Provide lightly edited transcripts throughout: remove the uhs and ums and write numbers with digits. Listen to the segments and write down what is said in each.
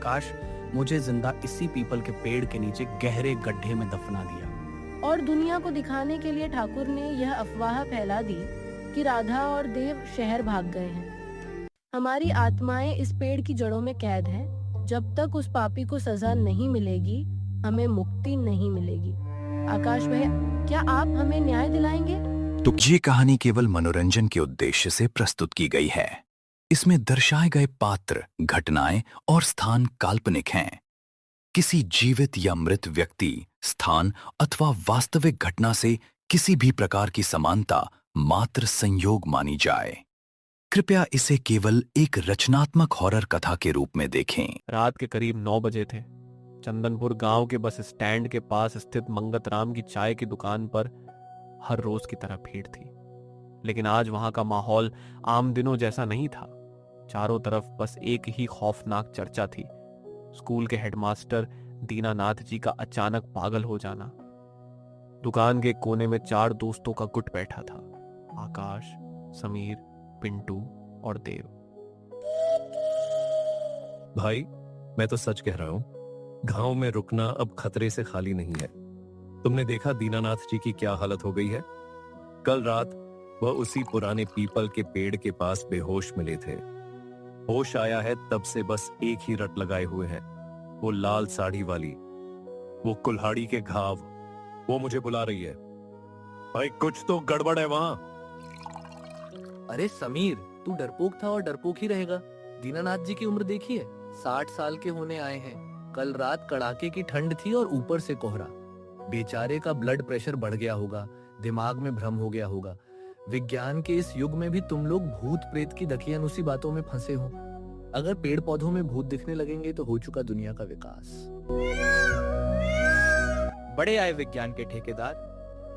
काश मुझे जिंदा इसी पीपल के पेड़ के नीचे गहरे गड्ढे में दफना दिया। और दुनिया को दिखाने के लिए ठाकुर ने यह अफवाह फैला दी कि राधा और देव शहर भाग गए हैं। हमारी आत्माएं इस पेड़ की जड़ों में कैद हैं। जब तक उस पापी को सजा नहीं मिलेगी, हमें मुक्ति नहीं मिलेगी। आकाश भैया, क्या आप हमें न्याय दिलाएंगे? तो ये कहानी केवल मनोरंजन के उद्देश्य से प्रस्तुत की गई है। इसमें दर्शाए गए पात्र, घटनाएं और स्थान काल्पनिक हैं। किसी जीवित या मृत व्यक्ति, स्थान अथवा वास्तविक घटना से किसी भी प्रकार की समानता मात्र संयोग मानी जाए। कृपया इसे केवल एक रचनात्मक हॉरर कथा के रूप में देखें। रात के करीब 9 बजे थे। चंदनपुर गांव के बस स्टैंड के पास स्थित मंगतराम की चाय की दुकान पर हर रोज की तरह भीड़ थी। लेकिन आज वहां का माहौल आम दिनों जैसा नहीं था। चारों तरफ बस एक ही खौफनाक चर्चा थी, स्कूल के हेडमास्टर दीनानाथ जी का अचानक पागल हो जाना। दुकान के कोने में 4 दोस्तों का गुट बैठा था, आकाश, समीर, पिंटू और देव। भाई, मैं तो सच कह रहा हूँ, गांव में रुकना अब खतरे से खाली नहीं है। तुमने देखा दीनानाथ जी की क्या हालत हो गई है। कल रात वह उसी पुराने पीपल के पेड़ के पास बेहोश मिले थे। होश आया है तब से बस एक ही रट लगाए हुए हैं, वो लाल साड़ी वाली, वो कुल्हाड़ी के घाव। वो मुझे बुला रही है। भाई, कुछ तो गड़बड़ है वहां। अरे समीर, तू डरपोक था और डरपोक ही रहेगा। दीनानाथ जी की उम्र देखी है, 60 साल के होने आए हैं। कल रात कड़ाके की ठंड थी और ऊपर से कोहरा। बेचारे का ब्लड प्रेशर बढ़ गया होगा, दिमाग में भ्रम हो गया होगा। विज्ञान के इस युग में भी तुम लोग भूत प्रेत की दकियानुसी बातों में फंसे हो। अगर पेड़ पौधों में भूत दिखने लगेंगे तो हो चुका दुनिया का विकास। बड़े आए विज्ञान के ठेकेदार।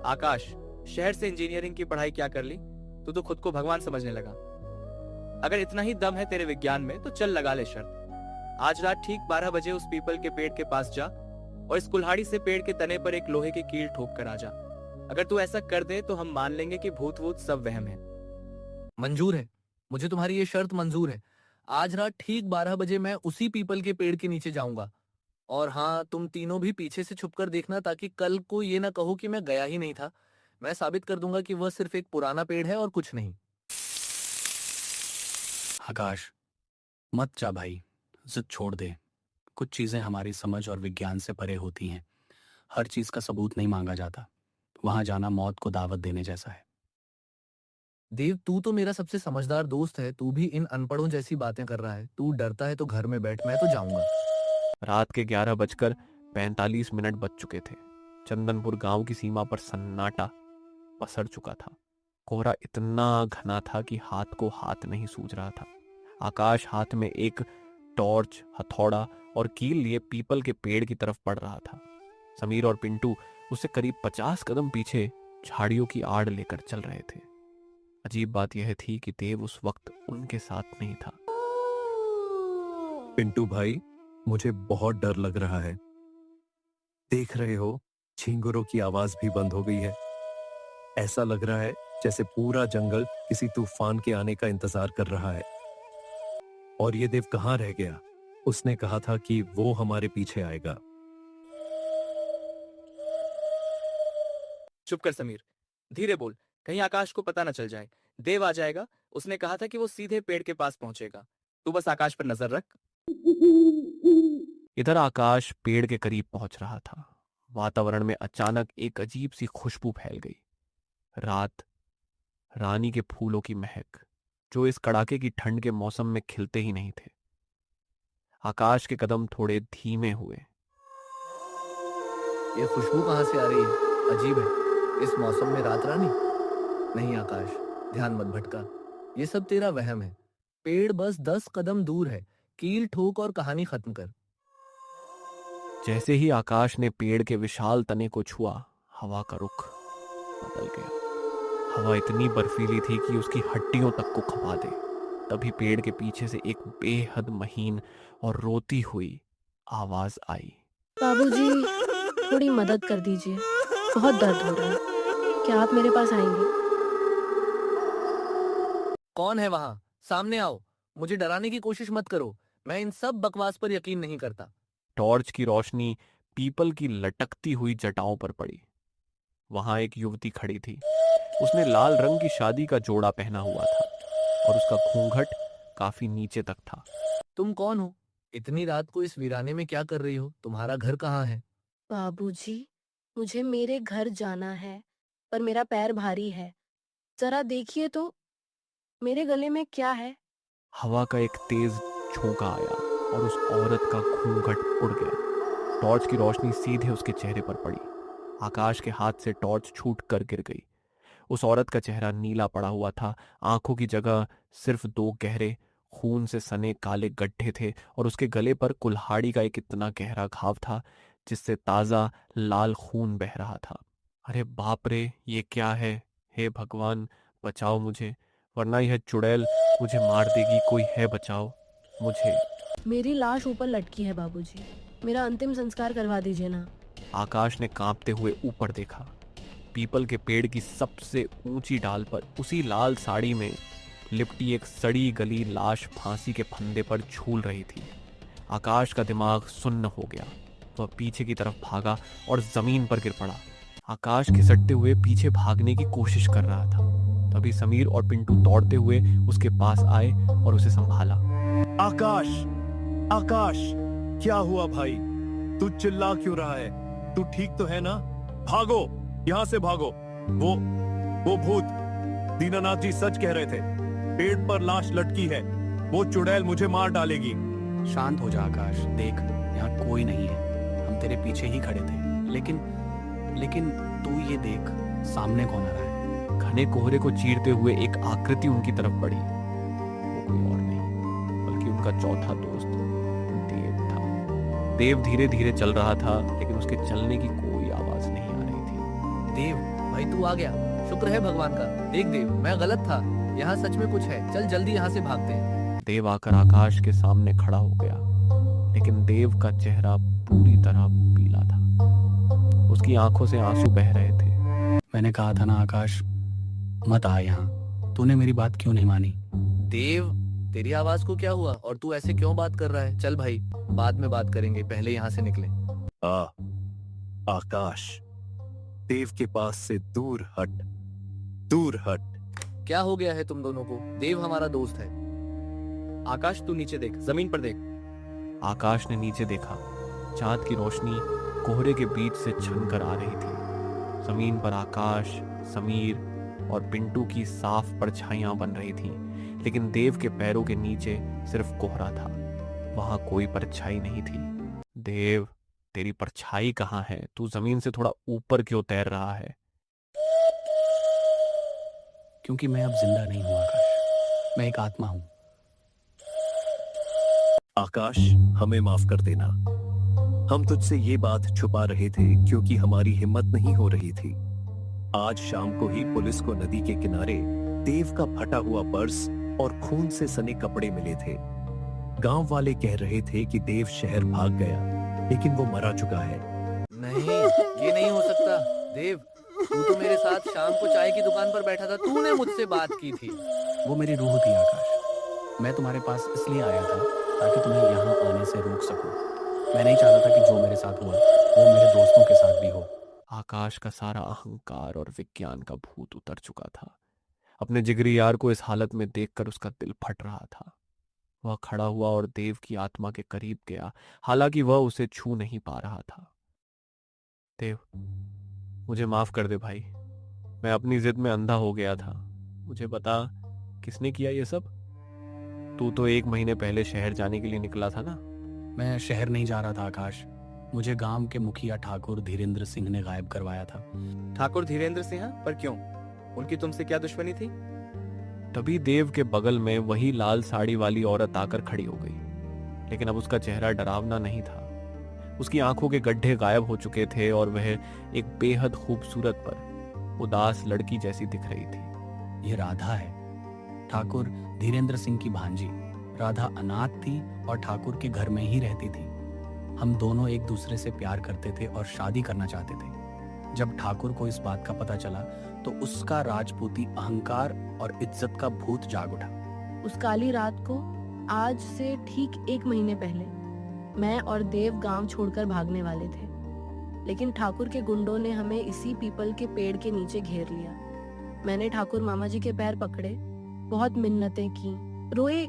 आकाश, शहर से इंजीनियरिंग की पढ़ाई क्या कर ली? तू तो खुद को भगवान समझने लगा। अगर इतना ही दम है तेरे विज्ञान में तो चल लगा ले शर्त। आज रात ठीक 12 बजे उस पीपल के पेड़ के पास जा और इस कुल्हाड़ी से पेड़ के तने पर एक लोहे की कील ठोक कर आ जा। अगर तू ऐसा कर दे तो हम मान लेंगे कि भूत वूत सब वहम है। मंजूर है, मुझे तुम्हारी ये शर्त मंजूर है। आज रात ठीक 12 बजे मैं उसी पीपल के पेड़ के नीचे जाऊंगा। और हाँ, तुम तीनों भी पीछे से छुपकर देखना, ताकि कल को ये ना कहो कि मैं गया ही नहीं था। मैं साबित कर दूंगा कि वह सिर्फ एक पुराना पेड़ है और कुछ नहीं। आकाश, मत जा भाई, जिद छोड़ दे। कुछ चीजें हमारी समझ और विज्ञान से परे होती हैं। हर चीज का सबूत नहीं मांगा जाता। वहां जाना मौत को दावत देने जैसा है। देव, तू तो मेरा सबसे समझदार दोस्त है, तू भी इन अनपढ़ों जैसी बातें कर रहा है। तू डरता है तो घर में बैठ, मैं तो जाऊंगा। रात के 11:45 बज चुके थे। चंदनपुर गांव की सीमा पर सन्नाटा पसर चुका था। कोहरा इतना घना था कि हाथ को हाथ नहीं सूझ रहा था। आकाश हाथ में एक टॉर्च, हथौड़ा और कील लिए पीपल के पेड़ की तरफ बढ़ रहा था। समीर और पिंटू उससे करीब 50 कदम पीछे झाड़ियों की आड़ लेकर चल रहे थे। अजीब बात यह थी कि देव उस वक्त उनके साथ नहीं था। पिंटू भाई, मुझे बहुत डर लग रहा है। देख रहे हो, झींगुरों की आवाज भी बंद हो गई है। ऐसा लग रहा है जैसे पूरा जंगल किसी तूफान के आने का इंतजार कर रहा है। और ये देव कहाँ रह गया? उसने कहा था कि वो हमारे पीछे आएगा। चुप कर समीर, धीरे बोल, कहीं आकाश को पता न चल जाए। देव आ जाएगा, उसने कहा था कि वो सीधे पेड़ के पास पहुंचेगा। तू बस आकाश पर नजर रख। इधर आकाश पेड़ के करीब पहुंच रहा था। वातावरण में अचानक एक अजीब सी खुशबू फैल गई। रात, रानी के फूलों की महक, जो इस कड़ाके की ठंड के मौसम में खिलते ही नहीं थे। आकाश के कदम थोड़े धीमे हुए। ये खुशबू कहाँ से आ रही है? अजीब है, इस मौसम में रात रानी? नहीं आकाश, ध्यान मत भटका, ये सब तेरा वहम है। पेड़ बस 10 कदम दूर है, कील ठोक और कहानी खत्म कर। जैसे ही आकाश ने पेड़ के विशाल तने को छुआ, हवा का रुख बदल गया। हवा इतनी बर्फीली थी कि उसकी हड्डियों तक को खपा दे। तभी पेड़ के पीछे से एक बेहद महीन और रोती हुई आवाज आई। बाबूजी, थोड़ी मदद कर दीजिए, बहुत दर्द हो रहा है। क्या आप मेरे पास आएंगे? कौन है वहां? सामने आओ, मुझे डराने की कोशिश मत करो। मैं इन सब बकवास पर यकीन नहीं करता। टॉर्च की रोशनी पीपल की लटकती हुई जटाओं पर पड़ी। वहां एक युवती खड़ी थी। उसने लाल रंग की शादी का जोड़ा पहना हुआ था और उसका घूंघट काफी नीचे तक था। तुम कौन हो? इतनी रात को इस वीराने में क्या कर रही हो? तुम्हारा घर कहाँ है? बाबूजी, मुझे मेरे घर जाना है, पर मेरा पैर भारी है। जरा देखिए तो मेरे गले में क्या है? हवा का एक तेज झोंका आया और उस औरत का घूंघट उड़ गया। टॉर्च की रोशनी सीधे उसके चेहरे पर पड़ी। आकाश के हाथ से टॉर्च छूट कर गिर गई। उस औरत का चेहरा नीला पड़ा हुआ था। आंखों की जगह सिर्फ दो गहरे खून से सने काले गड्ढे थे और उसके गले पर कुल्हाड़ी का एक इतना गहरा घाव था जिससे ताजा लाल खून बह रहा था। अरे बाप रे, ये क्या है? हे भगवान, बचाओ मुझे, वरना यह चुड़ैल मुझे मार देगी। कोई है, बचाओ मुझे। मेरी लाश ऊपर लटकी है बाबूजी। मेरा अंतिम संस्कार करवा दीजिए ना। आकाश ने कांपते हुए ऊपर देखा। पीपल के पेड़ की सबसे ऊंची डाल पर उसी लाल साड़ी में लिपटी एक सड़ी गली लाश फांसी के फंदे पर झूल रही थी। आकाश का दिमाग सुन्न हो गया। वह पीछे की तरफ भागा और जमीन पर गिर पड़ा। आकाश खिसकते हुए पीछे भागने की कोशिश कर रहा था। तभी समीर और पिंटू दौड़ते हुए उसके पास आए और उसे संभाला। आकाश, आकाश, क्या हुआ भाई? तू चिल्ला क्यों रहा है? तू ठीक तो है ना? भागो, यहाँ से भागो। वो भूत, दीनानाथ जी सच कह रहे थे। पेड़ पर लाश लटकी है। वो चुड़ैल मुझे मार डालेगी। शांत हो जा आकाश, देख यहाँ कोई नहीं है। हम तेरे पीछे ही खड़े थे। लेकिन तू ये देख, सामने कौन आ रहा है? घने कोहरे को चीरते हुए एक आकृति उनकी तरफ बढ़ी। वो कोई और नहीं बल्कि उनका चौथा दोस्त देव था। देव धीरे धीरे चल रहा था, लेकिन उसके चलने की कोई आवाज नहीं आ रही थी। देव भाई, तू आ गया। शुक्र है भगवान का। देख देव, मैं गलत था। यहाँ सच में कुछ है। चल जल्दी यहाँ से भागते हैं। देव आकर आकाश के सामने खड़ा हो गया, लेकिन देव का चेहरा पूरी तरह पीला था। उसकी आंखों से आंसू बह रहे थे। मैंने कहा था ना आकाश, मत आ यहाँ। तूने मेरी बात क्यों नहीं मानी? देव, तेरी आवाज को क्या हुआ और तू ऐसे क्यों बात कर रहा है? चल भाई, बाद में बात करेंगे, पहले यहाँ से निकले। आकाश, देव के पास से दूर हट, दूर हट। क्या हो गया है तुम दोनों को? देव हमारा दोस्त है। आकाश, तू नीचे देख, जमीन पर देख। आकाश ने नीचे देखा। चांद की रोशनी कोहरे के बीच से छनकर आ रही थी। जमीन पर आकाश, समीर और पिंटू की साफ परछाइयां बन रही थीं, लेकिन देव के पैरों के नीचे सिर्फ कोहरा था। वहां कोई परछाई नहीं थी। देव, तेरी परछाई कहाँ है? तू जमीन से थोड़ा ऊपर क्यों तैर रहा है? क्योंकि मैं अब जिंदा नहीं हूँ आकाश, मैं एक आत्मा हूँ। आकाश, हमें माफ कर देना। हम तुझसे ये बात छुपा रहे थे क्योंकि हमारी हिम्मत नहीं हो रही थी। आज शाम को ही पुलिस को नदी के किनारे देव का फटा हुआ पर्स और खून से सने कपड़े मिले थे। गांव वाले कह रहे थे कि देव शहर भाग गया, लेकिन वो मरा चुका है। नहीं, ये नहीं हो सकता। देव, तू तो मेरे साथ शाम को चाय की दुकान पर बैठा था। तूने मुझसे बात की थी। वो मेरी रूह थी आकाश। मैं तुम्हारे पास इसलिए आया था ताकि तुम्हें यहाँ आने से रोक सकूं। मैं नहीं चाहता था कि जो मेरे साथ हुआ वो मेरे दोस्तों के साथ भी हो। आकाश का सारा अहंकार और विज्ञान का भूत उतर चुका था। अपने जिगरी यार को इस हालत में देखकर उसका दिल फट रहा था। वह खड़ा हुआ और देव की आत्मा के करीब गया, हालांकि वह उसे छू नहीं पा रहा था। देव, मुझे माफ कर दे भाई। मैं अपनी जिद में अंधा हो गया था। मुझे बता, किसने किया ये सब? तू तो 1 महीने पहले शहर जाने के लिए निकला था ना? मैं शहर नहीं जा रहा था आकाश। मुझे गांव के मुखिया ठाकुर धीरेन्द्र सिंह ने गायब करवाया था। ठाकुर धीरेन्द्र सिंह? पर क्यों? उनकी तुमसे क्या दुश्मनी थी? तभी देव के बगल में वही लाल साड़ी वाली औरत आकर खड़ी हो गई, लेकिन अब उसका चेहरा डरावना नहीं था। उसकी आंखों के गड्ढे गायब हो चुके थे और वह एक बेहद खूबसूरत पर उदास लड़की जैसी दिख रही थी। ये राधा है, ठाकुर धीरेन्द्र सिंह की भांजी। राधा अनाथ थी और ठाकुर के घर में ही रहती थी। हम दोनों एक दूसरे से प्यार करते थे और शादी करना चाहते थे। जब ठाकुर को इस बात का पता चला तो उसका राजपूती अहंकार और इज्जत का भूत जाग उठा। उस काली रात को आज से ठीक 1 महीने पहले मैं और देव गांव छोड़कर भागने वाले थे, लेकिन ठाकुर के गुंडों ने हमें इसी पीपल के पेड़ के नीचे घेर लिया। मैंने ठाकुर मामा जी के पैर पकड़े, बहुत मिन्नतें की, रोए,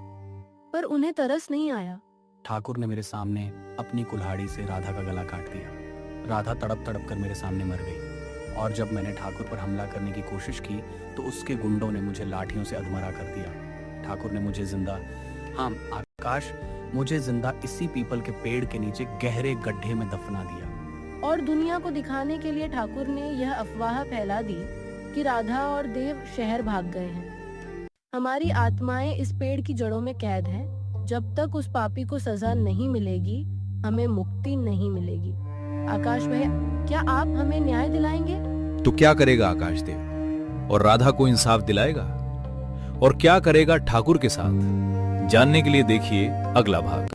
पर उन्हें तरस नहीं आया। ठाकुर ने मेरे सामने अपनी कुल्हाड़ी से राधा का गला काट दिया। राधा तड़प तड़प कर मेरे सामने मर गई, और जब मैंने ठाकुर पर हमला करने की कोशिश की तो उसके गुंडों ने मुझे लाठियों से अधमरा कर दिया। ठाकुर ने मुझे जिंदा, हाँ आकाश, मुझे जिंदा इसी पीपल के पेड़ के नीचे गहरे गड्ढे में दफना दिया। और दुनिया को दिखाने के लिए ठाकुर ने यह अफवाह फैला दी कि राधा और देव शहर भाग गए हैं। हमारी आत्माएं इस पेड़ की जड़ों में कैद हैं। जब तक उस पापी को सजा नहीं मिलेगी, हमें मुक्ति नहीं मिलेगी। आकाश भैया, क्या आप हमें न्याय दिलाएंगे? तो क्या करेगा आकाश देव? और राधा को इंसाफ दिलाएगा? और क्या करेगा ठाकुर के साथ? जानने के लिए देखिए अगला भाग।